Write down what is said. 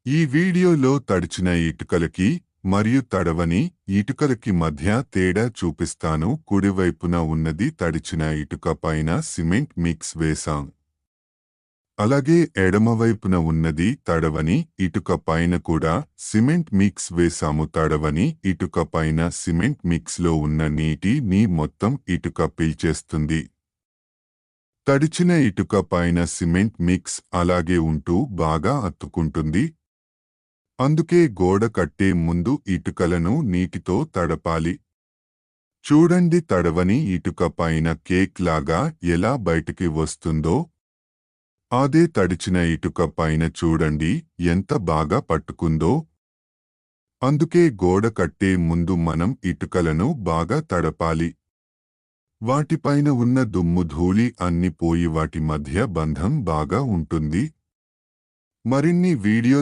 ఈ వీడియోలో తడిచిన ఇటుకలకి మరియు తడవని ఇటుకలకి మధ్య తేడా చూపిస్తాను. కుడివైపున ఉన్నది తడిచిన ఇటుక పైన సిమెంట్ మిక్స్ వేశాం. అలాగే ఎడమవైపున ఉన్నది తడవని ఇటుక పైన కూడా సిమెంట్ మిక్స్ వేశాము. తడవని ఇటుక పైన సిమెంట్ మిక్స్ లో ఉన్న నీటిని మొత్తం ఇటుక పీల్చేస్తుంది. తడిచిన ఇటుక పైన సిమెంట్ మిక్స్ అలాగే ఉంటూ బాగా అత్తుకుంటుంది. అందుకే గోడ కట్టే ముందు ఇటుకలను నీటితో తడపాలి. చూడండి, తడవని ఇటుక పైన కేక్ లాగా ఎలా బయటికి వస్తుందో. అదే తడిచిన ఇటుక పైన చూడండి ఎంత బాగా పట్టుకుందో. అందుకే గోడ కట్టే ముందు మనం ఇటుకలను బాగా తడపాలి. వాటిపైన ఉన్న దుమ్ము ధూళి అన్ని పోయి వాటి మధ్య బంధం బాగా ఉంటుంది. మరిన్ని వీడియోల